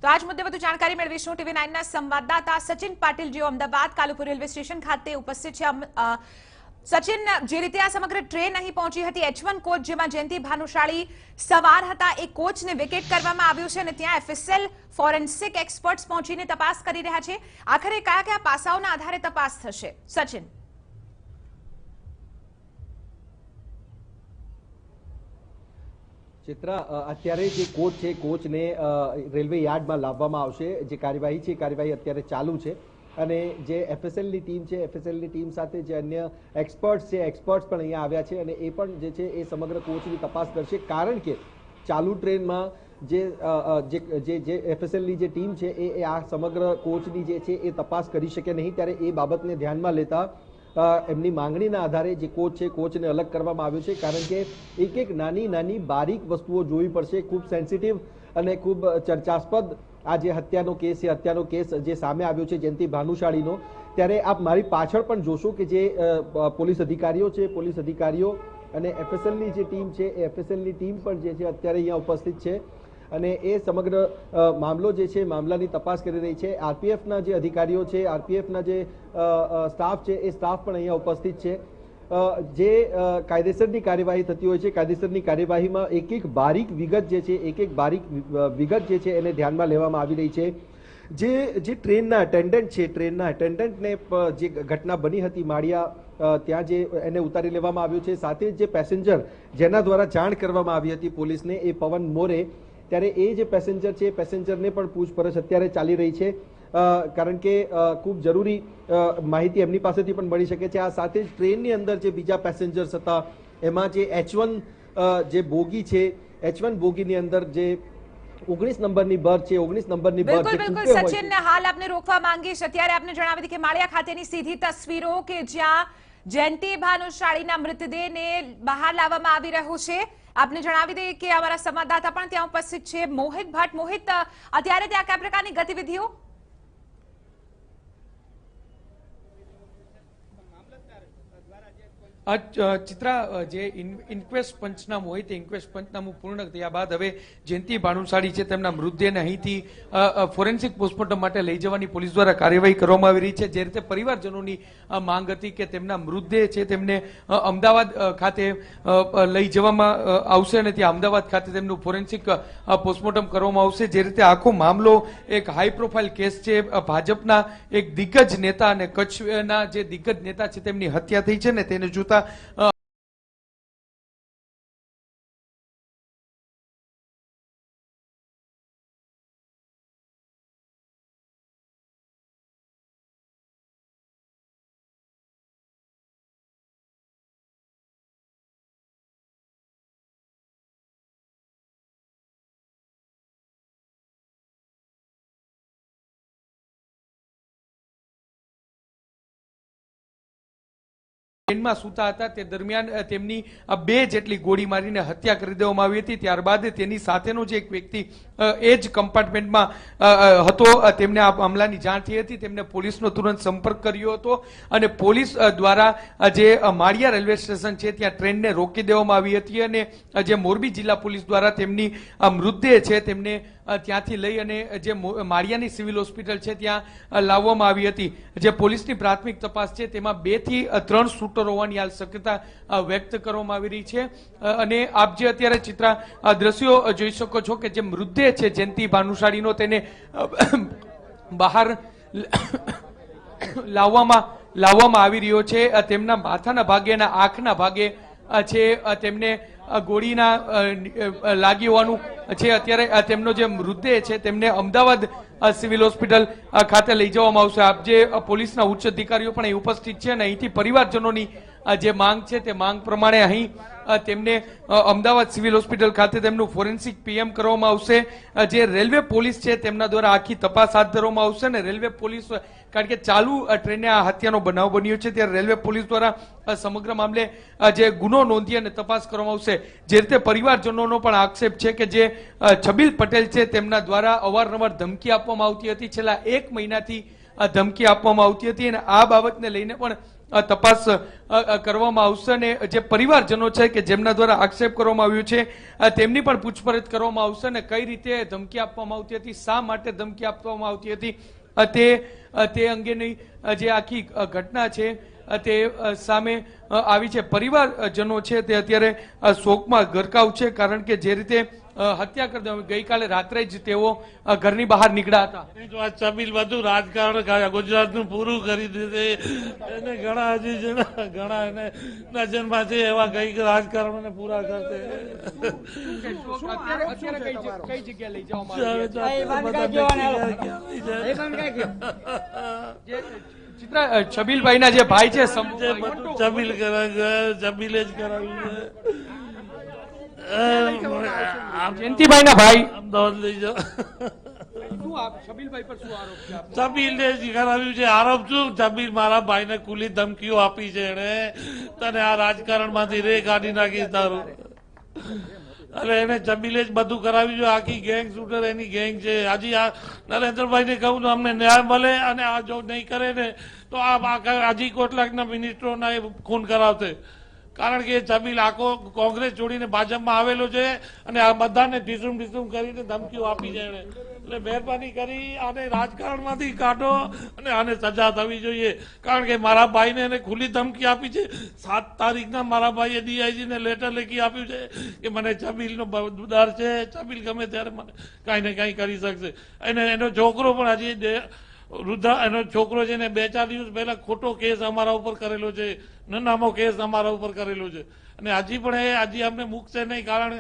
તો આજ મુદ્દે વધુ જાણકારી મેળવીશું TV9 ના સંવાદદાતા સચિન પાટીલ જેઓ અમદાવાદ કાલુપુર રેલવે સ્ટેશન ખાતે ઉપસ્થિત છે। સચિન, જે રીતે આ સમગ્ર ટ્રેન અહીં પહોંચી હતી H1 કોચ જેમાં જયંતિ ભાનુશાળી સવાર હતા, એ કોચને વેકેટ કરવામાં આવ્યું છે અને ત્યાં FSL ફોરેન્સિક એક્સપર્ટ્સ પહોંચીને તપાસ કરી રહ્યા છે। આખરે કયા કયા પાસાઓના આધારે તપાસ થશે? સચિન, ચિત્રા, અત્યારે જે કોચ છે કોચને રેલવે યાર્ડમાં લાવવામાં આવશે। જે કાર્યવાહી છે કાર્યવાહી અત્યારે ચાલુ છે અને જે FSLની ટીમ છે FSLની ટીમ સાથે જે અન્ય એક્સપર્ટ્સ છે એક્સપર્ટ્સ પણ અહીંયા આવ્યા છે અને એ પણ જે છે એ સમગ્ર કોચની તપાસ કરશે, કારણ કે ચાલુ ટ્રેનમાં જે FSLની જે ટીમ છે એ આ સમગ્ર કોચની જે છે એ તપાસ કરી શકે નહીં, ત્યારે એ બાબતને ધ્યાનમાં લેતા એમની માંગણીના આધારે જે કોચ છે કોચને અલગ કરવામાં આવ્યો છે, કારણ કે એક નાની નાની બારીક વસ્તુઓ જોવી પડશે। ખૂબ સેન્સિટિવ અને ખૂબ ચર્ચાસ્પદ આ જે હત્યાનો કેસ છે, હત્યાનો કેસ જે સામે આવ્યો છે જયંતિ ભાનુશાળીનો, ત્યારે આપ મારી પાછળ પણ જોશો કે જે પોલીસ અધિકારીઓ છે, પોલીસ અધિકારીઓ અને FSLની જે ટીમ છે એ FSLની ટીમ પણ જે છે અત્યારે અહીંયા ઉપસ્થિત છે અને એ સમગ્ર મામલો જે છે મામલાની તપાસ કરી રહી છે। RPFના જે અધિકારીઓ છે, RPFના જે સ્ટાફ છે એ સ્ટાફ પણ અહીંયા ઉપસ્થિત છે। જે કાયદેસરની કાર્યવાહી થતી હોય છે, કાયદેસરની કાર્યવાહીમાં એક બારીક વિગત જે છે એક બારીક વિગત જે છે એને ધ્યાનમાં લેવામાં આવી રહી છે। જે ટ્રેનના એટેન્ડન્ટ છે, ટ્રેનના એટેન્ડન્ટને જે ઘટના બની હતી માળિયા, ત્યાં જે એને ઉતારી લેવામાં આવ્યો છે, સાથે જે પેસેન્જર જેના દ્વારા જાણ કરવામાં આવી હતી પોલીસને એ પવન મોરે, ત્યારે એ જે પેસેન્જર છે પેસેન્જરને પણ પૂછપરછ અત્યારે ચાલી રહી છે, કારણ કે ખૂબ જરૂરી માહિતી એમની પાસેથી પણ મળી શકે છે। આ સાથે જ ટ્રેનની અંદર જે બીજા પેસેન્જર્સ હતા એમાં જે H1 જે બોગી છે, H1 બોગીની અંદર જે 19 નંબરની બર્થ છે, 19 નંબરની બર્થ બિલકુલ સચિન, હાલ આપને રોકવા માંગીશ। અત્યારે આપને જણાવી દીધી કે માળિયા ખાતેની સીધી તસવીરો કે જ્યાં જયંતિ ભાનુશાળીના મૃતદેહને બહાર લાવવામાં આવી રહ્યો છે। આપને જણાવી દઈએ કે અમારા સંવાદદાતા પણ ત્યાં ઉપસ્થિત છે, મોહિત ભટ્ટ। મોહિત, અત્યારે ત્યાં કયા પ્રકારની ગતિવિધિઓ? ચિત્રા, જે ઇન્ક્વેસ્ટ પંચના મોહિત ઇન્ક્વેસ્ટ પંચનામું પૂર્ણ થયા બાદ હવે જયંતિ ભાનુશાળી છે તેમના મૃતદેહને અહીંથી ફોરેન્સિક પોસ્ટમોર્ટમ માટે લઈ જવાની પોલીસ દ્વારા કાર્યવાહી કરવામાં આવી રહી છે। જે રીતે પરિવારજનોની માંગ હતી કે તેમના મૃતદેહ છે તેમને અમદાવાદ ખાતે લઈ જવામાં આવશે અને ત્યાં અમદાવાદ ખાતે તેમનું ફોરેન્સિક પોસ્ટમોર્ટમ કરવામાં આવશે। જે રીતે આખો મામલો એક હાઈ પ્રોફાઇલ કેસ છે, ભાજપના એક દિગ્ગજ નેતા અને કચ્છના જે દિગ્ગજ નેતા છે તેમની હત્યા થઈ છે ને તેને જોતા ટ્રેનમાં સૂતા હતા તે દરમિયાન તેમની 2 જેટલી ગોળી મારીને હત્યા કરી દેવામાં આવી હતી। ત્યારબાદ તેની સાથેનો જે એક વ્યક્તિ એ જ કમ્પાર્ટમેન્ટમાં હતો તેમને આ મામલાની જાણ થઈ હતી, તેમને પોલીસનો તુરંત સંપર્ક કર્યો હતો અને પોલીસ દ્વારા જે માળિયા રેલવે સ્ટેશન છે ત્યાં ટ્રેનને રોકી દેવામાં આવી હતી અને જે મોરબી જિલ્લા પોલીસ દ્વારા તેમની મૃતદેહ છે તેમને ત્યાંથી લઈ અને જે માળિયાની સિવિલ હોસ્પિટલ છે ત્યાં લાવવામાં આવી હતી। જે પોલીસની પ્રાથમિક તપાસ છે તેમાં 2 થી 3 શૂટર હોવાની હાલ શક્યતા વ્યક્ત કરવામાં આવી રહી છે અને આપ જે અત્યારે ચિત્રા દ્રશ્યો જોઈ શકો છો કે જે મૃતદેહ છે જયંતિ ભાનુશાળીનો તેને બહાર લાવવામાં આવી રહ્યો છે। તેમના માથાના ભાગે અને આંખના ભાગે છે તેમને ગોળીના લાગી હોવાનું છે। અત્યારે તેમનો જે મૃતદેહ છે તેમને અમદાવાદ સિવિલ હોસ્પિટલ ખાતે લઈ જવામાં આવશે। આપ જે પોલીસના ઉચ્ચ અધિકારીઓ પણ અહીં ઉપસ્થિત છે અને અહીંથી પરિવારજનોની જે માંગ છે તે માંગ પ્રમાણે અહીં તેમને અમદાવાદ સિવિલ હોસ્પિટલ ખાતે તેમનું ફોરેન્સિક PM કરવામાં આવશે। જે રેલવે પોલીસ છે તેમના દ્વારા આખી તપાસ હાથ ધરવામાં આવશે અને રેલવે પોલીસ, કારણ કે ચાલુ ટ્રેને આ હત્યાનો બનાવ બન્યો છે ત્યારે રેલવે પોલીસ દ્વારા સમગ્ર મામલે જે ગુનો નોંધી અને તપાસ કરવામાં આવશે। જે રીતે પરિવારજનોનો પણ આક્ષેપ છે કે જે છબીલ પટેલ છે તેમના દ્વારા અવારનવાર ધમકી આપવામાં આવતી હતી, છેલ્લા 1 મહિનાથી ધમકી આપવામાં આવતી હતી અને આ બાબતને લઈને પણ તપાસ કરવામાં આવશે અને જે પરિવારજનો છે કે જેમના દ્વારા આક્ષેપ કરવામાં આવ્યો છે તેમની પણ પૂછપરછ કરવામાં આવશે અને કઈ રીતે ધમકી આપવામાં આવતી હતી, શા માટે ધમકી આપવામાં આવતી હતી તે અંગેની જે આખી ઘટના છે તે સામે આવી છે. પરિવારજનો છે તે અત્યારે શોકમાં ગરકાવ છે, કારણ કે જે રીતે હત્યા કરી દેવામાં ગઈકાલે રાત્રે જ તેઓ ઘરની બહાર નીકળ્યા હતા. ચબીલ બધું રાજકારણ ગુજરાતનું પૂરું કરી દીધે એને ઘણા હજી ઘણા એને નજરમાં છે એવા કઈ રાજકારણોને પૂરા કરશે. કઈ જગ્યા લઈ જવામાં ચિત્રા છબીલભાઈના જે ભાઈ છે ચબીલે જ કરાવ્યું છે. જયંતિભાઈ ના ભાઈ અમદાવાદ લઈ જાઓ. છબીલભાઈ પર શું આરોપ છે? ચબીલે જ કરાવ્યું છે. આરોપ શું? ચબીલ મારા ભાઈને ખુલ્લી ધમકીઓ આપી છે એને, તને આ રાજકારણ માંથી રે કાઢી નાખીશ તારું. અરે એને ચબીલે જ બધું કરાવ્યું છે. આખી ગેંગ શૂટર એની ગેંગ છે. હજી આ નરેન્દ્રભાઈ ને કહું તો અમને ન્યાય મળે અને આ જો નહીં કરે ને તો આ હજી કેટલાકના મિનિસ્ટરોના ખૂન કરાવશે. કારણ કે ચબીલ આખો કોંગ્રેસ છોડીને ભાજપમાં આવેલો છે અને આ બધાને ઢીસુમ ઢીસુમ કરીને ધમકીઓ આપી છે એને. એટલે મહેરબાની કરી આને રાજકારણમાંથી કાઢો અને આને સજા થવી જોઈએ. કારણ કે મારા ભાઈને એને ખુલ્લી ધમકી આપી છે. 7 તારીખના મારા ભાઈએ ડીઆઈજી ને લેટર લખી આપ્યું છે કે મને ચબીલનો ડર છે, ચબીલ ગમે ત્યારે મને કાંઈ ને કાંઈ કરી શકશે. એનો છોકરો પણ હજી વૃદ્ધા એનો છોકરો છે ને 2-4 દિવસ પહેલા ખોટો કેસ અમારા ઉપર કરેલો છે, નામો કેસ અમારા ઉપર કરેલો છે અને હજી પણ એ હજી અમને મૂકશે નહીં, કારણ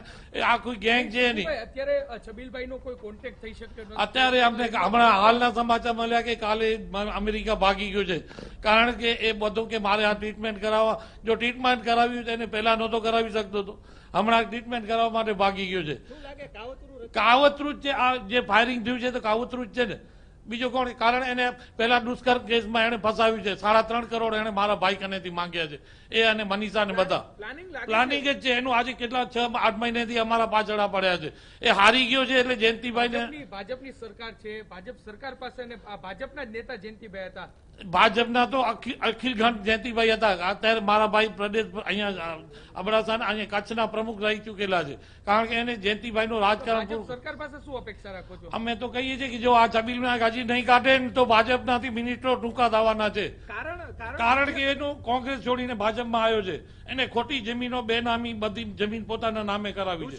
આ કોઈ ગેંગ છે નહીં. અત્યારે છબીલભાઈનો કોઈ કોન્ટેક્ટ થઈ શક્યો નથી? અત્યારે અમને હમણાં હાલના સમાચાર મળ્યા કે કાલે અમેરિકા ભાગી ગયો છે. કારણ કે એ બધું કે મારે આ ટ્રીટમેન્ટ કરાવવા, જો ટ્રીટમેન્ટ કરાવ્યું એને પહેલા નહોતો કરાવી શકતો હતો, હમણાં ટ્રીટમેન્ટ કરાવવા માટે ભાગી ગયો છે. કાવતરું જ છે આ જે ફાયરિંગ થયું છે તો કાવતરું જ છે ને, બીજો કોણ? કારણ એને પહેલા દુષ્કર્મ કેસમાં એને ફસાવ્યું છે. 3.5 કરોડ એને મારા ભાઈ કનેથી માંગ્યા છે, એ અને મનીષા ને બધા પ્લાનિંગ જ છે એનું. આજે કેટલા 6-8 મહિનાથી અમારા પાછળ પડ્યા છે. એ હારી ગયો છે એટલે જયંતિભાઈ ને ભાજપની સરકાર છે, ભાજપ સરકાર પાસે ભાજપના જ નેતા જયંતિભાઈ હતા. ભાજપના તો અખિલ ઘંટ જયંતિભાઈ હતા. અત્યારે મારા ભાઈ પ્રદેશ અહીંયા અબડાસા અહીંયા કચ્છના પ્રમુખ રહી ચૂકેલા છે. કારણ કે એને જયંતિભાઈનું રાજકારણ. સરકાર પાસે શું અપેક્ષા રાખો છો? અમે તો કહીએ છીએ કે જો આ ચબીલને હજી નહીં કાઢે ને તો ભાજપનાથી મિનિસ્ટરો ટૂંકા થવાના છે. કારણ કે એનો કોંગ્રેસ છોડીને ભાજપમાં આવ્યો છે. એને ખોટી જમીનો બેનામી બધી જમીન પોતાના નામે કરાવી છે.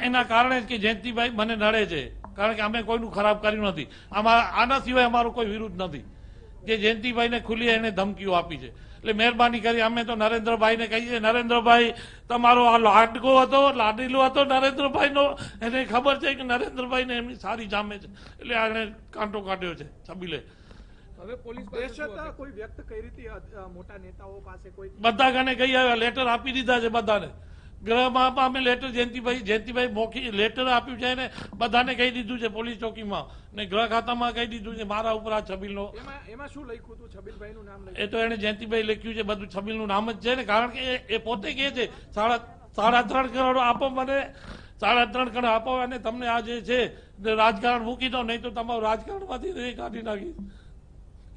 એના કારણે જ કે જયંતિભાઈ મને નડે છે. કારણ કે અમે કોઈનું ખરાબ કર્યું નથી. આના સિવાય અમારું કોઈ વિરુદ્ધ નથી. જે જયંતિભાઈને ખુલ્લી એને ધમકીઓ આપી છે. એટલે મહેરબાની કરી અમે તો નરેન્દ્રભાઈને કહીએ, નરેન્દ્રભાઈ તમારો આ લાડકો હતો, લાડીલો હતો નરેન્દ્રભાઈનો, એને ખબર છે કે નરેન્દ્રભાઈને એમની સારી જામે છે એટલે આને કાંટો કાઢ્યો છે ચબીલે. હવે પોલીસ કોઈ વ્યક્ત કરી હતી મોટા નેતાઓ પાસે કોઈ બધા કને કહી આવ્યા, લેટર આપી દીધા છે બધાને. ગૃહમાં અમે લેટર જયંતિભાઈ મોખી લેટર આપ્યું છે ને બધાને કહી દીધું છે પોલીસ ચોકીમાં ને ગૃહ ખાતામાં કહી દીધું છે મારા ઉપર આ છબીલનો. એમાં શું લખ્યું હતું? છબીલભાઈનું નામ લખ્યું? એ તો એને જયંતિભાઈ લખ્યું છે બધું છબીલનું નામ જ છે ને. કારણ કે એ પોતે કહે છે 3.5 કરોડ આપો મને, 3.5 કરોડ આપો અને તમને આ જે છે રાજકારણ મૂકી દો, નહીં તો તમારું રાજકારણમાંથી રે કાઢી નાખી.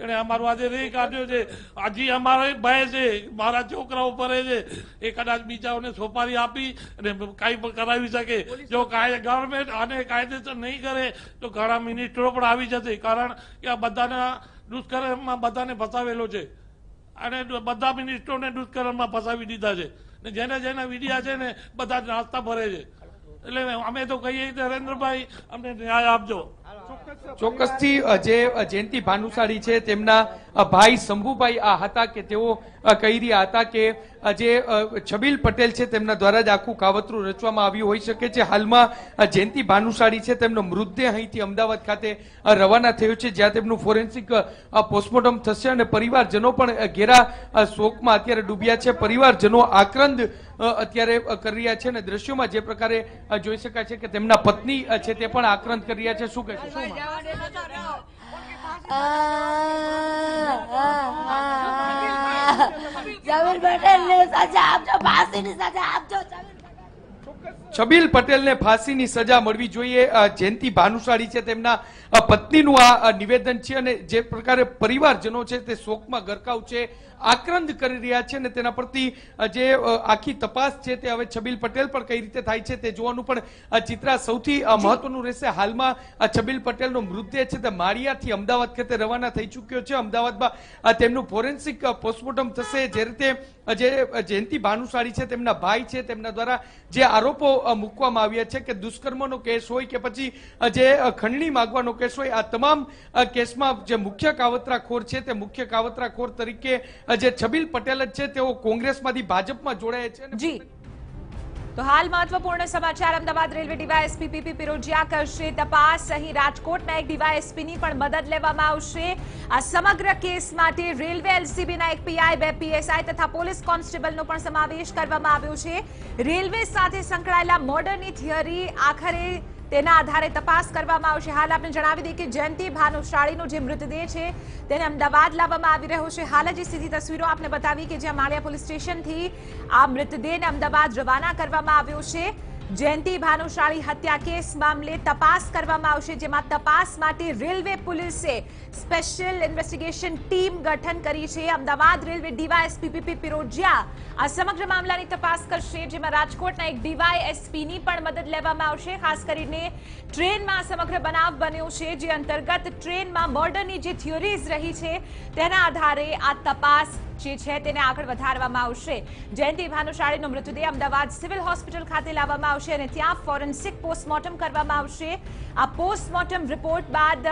એને અમારું આજે રે કાઢ્યો છે. હજી અમારે ભય છે, મારા છોકરાઓ પરે છે. એ કદાચ બીજાઓને સોપારી આપી અને કાંઈ પણ કરાવી શકે. જો ગવર્મેન્ટ આને કાયદેસર નહીં કરે તો ઘણા મિનિસ્ટરો પણ આવી જશે. કારણ કે આ બધાના દુષ્કર્મમાં બધાને ફસાવેલો છે અને બધા મિનિસ્ટરોને દુષ્કર્મમાં ફસાવી દીધા છે ને જેના વિડિયા છે ને બધા નાસ્તા ભરે છે. એટલે અમે તો કહીએ નરેન્દ્રભાઈ અમને ન્યાય આપજો. ચોક્કસથી જે જયંતિ ભાનુશાળી છે તેમના ભાઈ શંભુભાઈ આ હતા કે તેઓ કહી રહ્યા હતા કે જે છબીલ પટેલ છે તેમના દ્વારા જ આખું કાવતરું રચવામાં આવ્યું હોઈ શકે છે. હાલમાં જયંતિ ભાનુશાળી છે તેમનો મૃતદેહ અહીંથી અમદાવાદ ખાતે રવાના થયો છે, જ્યાં તેમનું ફોરેન્સિક પોસ્ટમોર્ટમ થશે અને પરિવારજનો પણ ઘેરા શોકમાં અત્યારે ડૂબ્યા છે. પરિવારજનો આક્રંદ અત્યારે કરી રહ્યા છે અને દ્રશ્યોમાં જે પ્રકારે જોઈ શકાય છે કે તેમના પત્ની છે તે પણ આક્રંદ કરી રહ્યા છે. શું કહેશો? છબીલ પટેલ ને સજા આપજો, ફાંસીની સજા આપજો. ચોક્કસ છબીલ પટેલને ફાંસીની સજા મળવી જોઈએ. જયંતિ ભાનુશાળી છે તેમના પત્નીનું આ નિવેદન છે અને જે પ્રકારે પરિવારજનો છે તે શોકમાં ગરકાવ છે, આક્રંદ કરી રહ્યા છે અને તેના પરથી જે આખી તપાસ છે તે હવે છબીલ પટેલ પર કઈ રીતે થાય છે તે જોવાનું પણ ચિત્રા સૌથી મહત્વનું રહેશે. હાલમાં છબીલ પટેલનો મૃતદેહ છે તે માળિયાથી અમદાવાદ ખાતે રવાના થઈ ચૂક્યો છે. અમદાવાદમાં તેમનું ફોરેન્સિક પોસ્ટમોર્ટમ થશે. જે રીતે જે જયંતિ ભાનુશાળી છે તેમના ભાઈ છે તેમના દ્વારા જે આરોપો મૂકવામાં આવ્યા છે કે દુષ્કર્મનો કેસ હોય કે પછી જે ખંડણી માંગવાનો કેસ હોય, આ તમામ કેસમાં જે મુખ્ય કાવતરાખોર છે તે મુખ્ય કાવતરાખોર તરીકે જે છબીલ પટેલ જ છે તેઓ કોંગ્રેસમાંથી ભાજપમાં જોડાયા છે. જી, તો હાલ મહત્વપૂર્ણ સમાચાર. અમદાવાદ રેલવે ડીવાયએસપી પીપી પિરોજિયા કરશે તપાસ. અહીં રાજકોટના એક ડીવાયએસપીની પણ મદદ લેવામાં આવશે. આ સમગ્ર કેસ માટે રેલવે એલસીબીના એક પીઆઈ, 2 પીએસઆઈ તથા પોલીસ કોન્સ્ટેબલનો પણ સમાવેશ કરવામાં આવ્યો છે. રેલવે સાથે સંકળાયેલા મર્ડરની થિયરી આખરે તેના આધારે તપાસ કરવામાં આવશે. હાલ આપણે જણાવી દઈએ કે જયંતિ ભાનુશાળીનો જે મૃતદેહ છે તેને અમદાવાદ લાવવામાં આવી રહ્યો છે. હાલ જ સીધી તસવીરો આપને બતાવી કે જ્યાં માળિયા પોલીસ સ્ટેશનથી આ મૃતદેહને અમદાવાદ રવાના કરવામાં આવ્યો છે. જયંતિ ભાનુશાળી હત્યા કેસ મામલે તપાસ કરવામાં આવશે, જેમાં તપાસ માટે રેલવે પોલીસે સ્પેશિયલ ઇન્વેસ્ટિગેશન ટીમ ગઠન કરી છે. અમદાવાદ રેલવે ડીવાયએસપી પીપી પિરોજિયા આ સમગ્ર મામલાની તપાસ કરશે, જેમાં રાજકોટના એક ડીવાયએસપીની પણ મદદ લેવામાં આવશે. ખાસ કરીને ટ્રેનમાં સમગ્ર બનાવ બન્યો છે, જે અંતર્ગત ટ્રેનમાં મર્ડરની જે થિયરીઝ રહી છે તેના આધારે આ તપાસ જે છે તેને આગળ વધારવામાં આવશે. જયંતિ ભાનુશાળીનો મૃતદેહ અમદાવાદ સિવિલ હોસ્પિટલ ખાતે લાવવામાં આવશે અને ત્યાં ફોરેન્સિક પોસ્ટમોર્ટમ કરવામાં આવશે. આ પોસ્ટમોર્ટમ રિપોર્ટ બાદ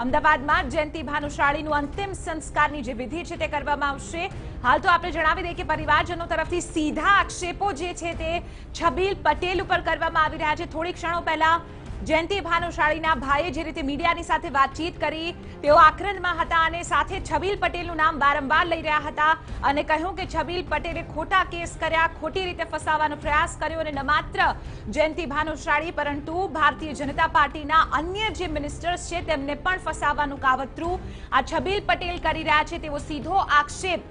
અમદાવાદમાં જયંતિ ભાનુશાળીનું અંતિમ સંસ્કારની જે વિધિ છે તે કરવામાં આવશે. હાલ તો આપણે જણાવી દઈએ કે પરિવારજનો તરફથી સીધા આક્ષેપો જે છે તે છબીલ પટેલ ઉપર કરવામાં આવી રહ્યા છે. થોડી ક્ષણો પહેલા જયંતિ ભાનુશાળીના ભાઈએ જે રીતે મીડિયાની સાથે વાતચીત કરી, તેઓ આક્રંદમાં હતા અને સાથે છબીલ પટેલનું નામ વારંવાર લઈ રહ્યા હતા અને કહ્યું કે છબીલ પટેલે ખોટા કેસ કર્યા, ખોટી રીતે ફસાવવાનો પ્રયાસ કર્યો અને ન માત્ર જયંતિ ભાનુશાળી પરંતુ ભારતીય જનતા પાર્ટીના અન્ય જે મિનિસ્ટર્સ છે તેમને પણ ફસાવવાનું કાવતરું આ છબીલ પટેલ કરી રહ્યા છે તેવો સીધો આક્ષેપ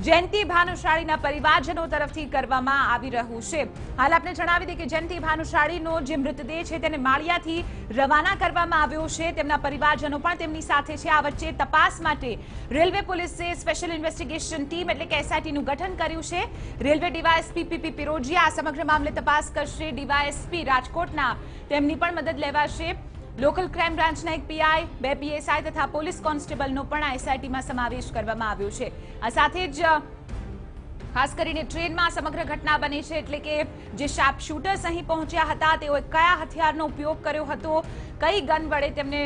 જયંતિ ભાનુશાળીના પરિવારજનો તરફથી કરવામાં આવી રહ્યું છે. હાલ આપણે જણાવી દઈએ કે જયંતિ ભાનુશાળીનો જે મૃતદેહ છે તેને માળિયાથી રવાના કરવામાં આવ્યો છે. તેમના પરિવારજનો પણ તેમની સાથે છે. આ વચ્ચે તપાસ માટે રેલવે પોલીસે સ્પેશિયલ ઇન્વેસ્ટિગેશન ટીમ એટલે કે એસઆઈટીનું ગઠન કર્યું છે. રેલવે ડીવાયએસપી પીપી પિરોજિયા આ સમગ્ર મામલે તપાસ કરશે. ડીવાયએસપી રાજકોટના તેમની પણ મદદ લેવાશે. લોકલ ક્રાઇમ બ્રાન્ચના એક પીઆઈ, 2 પીએસઆઈ તથા પોલીસ કોન્સ્ટેબલનો પણ આ એસઆઈટીમાં સમાવેશ કરવામાં આવ્યો છે. આ સાથે જ ખાસ કરીને ટ્રેનમાં સમગ્ર ઘટના બની છે, એટલે કે જે શાર્પ શૂટર્સ અહીં પહોંચ્યા હતા તેઓએ કયા હથિયારનો ઉપયોગ કર્યો હતો, કઈ ગન વડે તેમને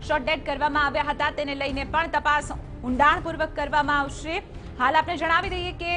શોટ ડેડ કરવામાં આવ્યા હતા તેને લઈને પણ તપાસ ઊંડાણપૂર્વક કરવામાં આવશે. હાલ આપણે જણાવી દઈએ કે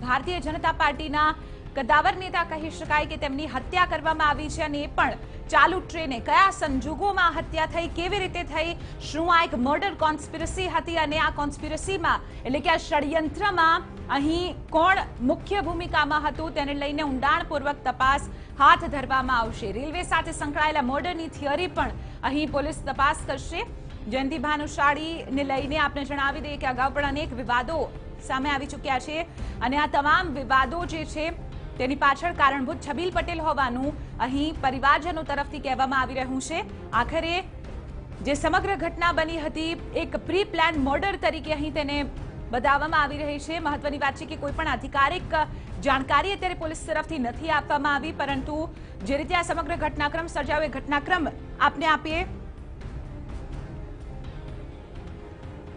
ભારતીય જનતા પાર્ટીના કદાવર નેતા કહી શકાય કે તેમની હત્યા કરવામાં આવી છે અને એ પણ ચાલુ ટ્રેને. કયા સંજોગોમાં હત્યા થઈ, કેવી રીતે થઈ, શું આ એક મર્ડર કોન્સ્પિરસી હતી અને આ કોન્સ્પિરસીમાં એટલે કે આ ષડયંત્રમાં અહીં કોણ મુખ્ય ભૂમિકામાં હતું તેને લઈને ઊંડાણપૂર્વક તપાસ હાથ ધરવામાં આવશે. રેલવે સાથે સંકળાયેલા મર્ડરની થિયરી પણ અહીં પોલીસ તપાસ કરશે. જયંતિ ભાનુશાળીને લઈને આપણે જણાવી દઈએ કે અગાઉ પણ અનેક વિવાદો સામે આવી ચૂક્યા છે અને આ તમામ વિવાદો જે છે તેની પાછળ કારણભૂત છબીલ પટેલ હોવાનું અહીં પરિવારજનો તરફથી કહેવામાં આવી રહ્યું છે. આખરે જે સમગ્ર ઘટના બની હતી એક પ્રી પ્લાન મર્ડર તરીકે અહીં તેને બતાવવામાં આવી રહી છે. મહત્વની વાત છે કે કોઈ પણ આધિકારિક જાણકારી અત્યારે પોલીસ તરફથી નથી આપવામાં આવી, પરંતુ જે રીતે આ સમગ્ર ઘટનાક્રમ સર્જાયો એ ઘટનાક્રમ આપને આપીએ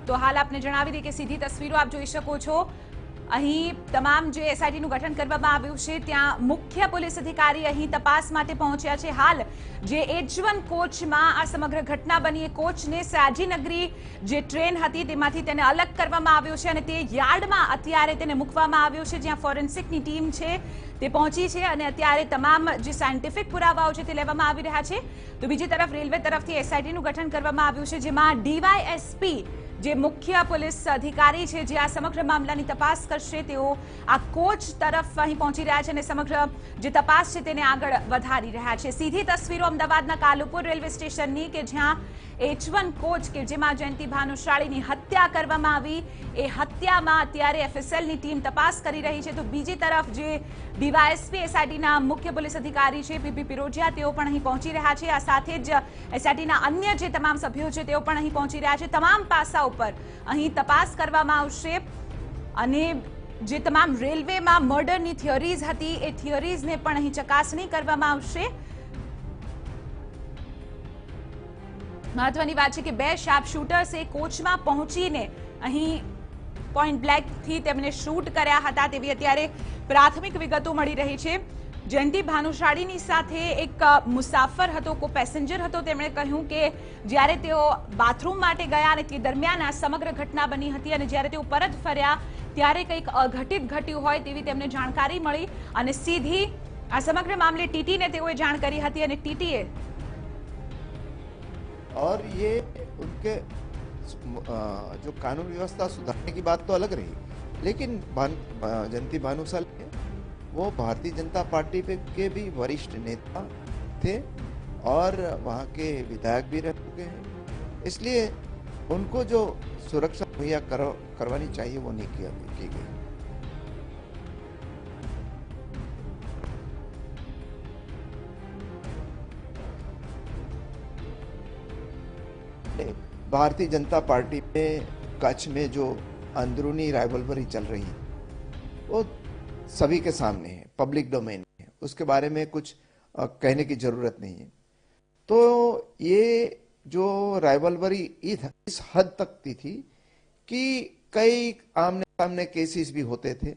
તો હાલ આપને જણાવી દઈએ કે સીધી તસવીરો આપ જોઈ શકો છો. અહીં તમામ જે એસઆઈટીનું ગઠન કરવામાં આવ્યું છે ત્યાં મુખ્ય પોલીસ અધિકારી અહીં તપાસ માટે પહોંચ્યા છે. હાલ જે H1 કોચમાં આ સમગ્ર ઘટના બની એ કોચને સાજીનગરી જે ટ્રેન હતી તેમાંથી તેને અલગ કરવામાં આવ્યો છે અને તે યાર્ડમાં અત્યારે તેને મૂકવામાં આવ્યો છે, જ્યાં ફોરેન્સિકની ટીમ છે તે પહોંચી છે અને અત્યારે તમામ જે સાયન્ટિફિક પુરાવાઓ છે તે લેવામાં આવી રહ્યા છે. તો બીજી તરફ રેલવે તરફથી એસઆઈટીનું ગઠન કરવામાં આવ્યું છે, જેમાં ડીવાયએસપી જે મુખ્ય પોલીસ અધિકારી છે જે આ સમગ્ર મામલાની તપાસ કરશે તેઓ આ કોચ તરફ અહીં પહોંચી રહ્યા છે અને સમગ્ર જે તપાસ છે તેને આગળ વધારી રહ્યા છે। સીધી તસવીરો અમદાવાદના કાલુપુર રેલવે સ્ટેશનની કે જ્યાં H1 કોચ કે જેમાં જયંતિ ભાનુશાળીની હત્યા કરવામાં આવી એ હત્યામાં અત્યારે એફએસએલની ટીમ તપાસ કરી રહી છે। તો બીજી તરફ જે ડીવાયએસપી એસઆઈટીના મુખ્ય પોલીસ અધિકારી છે પીપી પિરોજિયા તેઓ પણ અહીં પહોંચી રહ્યા છે। આ સાથે જ એસઆઈટીના અન્ય જે તમામ સભ્યો છે તેઓ પણ અહીં પહોંચી રહ્યા છે। તમામ પાસા ઉપર અહીં તપાસ કરવામાં આવશે અને જે તમામ રેલવેમાં મર્ડરની થિયરીઝ હતી એ થિયરીઝને પણ અહીં ચકાસણી કરવામાં આવશે। મહત્વની વાત છે કે બે શાર્પ શૂટર્સ એ કોચમાં પહોંચીને અહીં પોઈન્ટ બ્લેક થી તેમને શૂટ કર્યા હતા તેવી અત્યારે પ્રાથમિક વિગતો મળી રહી છે। જયંતિ ભાનુશાળીની સાથે એક મુસાફર હતો, કો પેસેન્જર હતો, તેમણે કહ્યું કે જ્યારે તેઓ બાથરૂમ માટે ગયા અને તે દરમિયાન આ સમગ્ર ઘટના બની હતી અને જ્યારે તેઓ પરત ફર્યા ત્યારે કંઈક અઘટિત ઘટ્યું હોય તેવી તેમને જાણકારી મળી અને સીધી આ સમગ્ર મામલે ટીટીને તેઓએ જાણ કરી હતી અને ટીટીએ और ये उनके जो कानून व्यवस्था सुधारने की बात तो अलग रही, लेकिन जयंती भानुशाली वो भारतीय जनता पार्टी के भी वरिष्ठ नेता थे और वहाँ के विधायक भी रह चुके हैं, इसलिए उनको जो सुरक्षा मुहैया करवानी चाहिए वो नहीं की गई। भारतीय जनता पार्टी में कच्छ में जो अंदरूनी राइवलरी चल रही है वो सभी के सामने है, पब्लिक डोमेन है, उसके बारे में कुछ कहने की जरूरत नहीं है। तो ये जो राइवलरी इस हद तक थी कि कई आमने सामने केसेस भी होते थे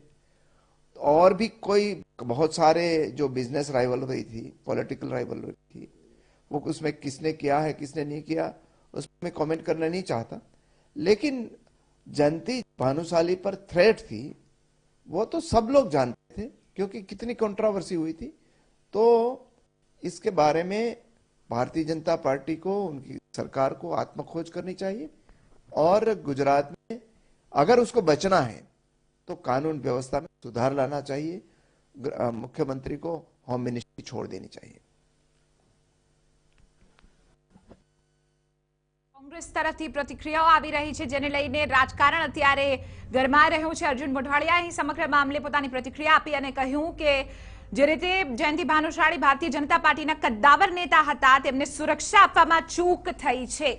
और भी कोई बहुत सारे जो बिजनेस राइवलरी थी, पॉलिटिकल राइवलरी थी, वो उसमें किसने किया है किसने नहीं किया उसमें कमेंट करना नहीं चाहता, लेकिन जयंती भानुशाली पर थ्रेट थी वो तो सब लोग जानते थे क्योंकि कितनी कंट्रोवर्सी हुई थी। तो इसके बारे में भारतीय जनता पार्टी को, उनकी सरकार को आत्मखोज करनी चाहिए और गुजरात में अगर उसको बचना है तो कानून व्यवस्था में सुधार लाना चाहिए। मुख्यमंत्री को होम मिनिस्ट्री छोड़ देनी चाहिए। કોંગ્રેસ તરફથી પ્રતિક્રિયાઓ આવી રહી છે જેને લઈને રાજકારણ અત્યારે ગરમાઈ રહ્યું છે। અર્જુન મોઢવાડિયાએ અહીં સમગ્ર મામલે પોતાની પ્રતિક્રિયા આપી અને કહ્યું કે જે રીતે જયંતિ ભાનુશાળી ભારતીય જનતા પાર્ટીના કદ્દાવર નેતા હતા તેમને સુરક્ષા આપવામાં ચૂક થઈ છે।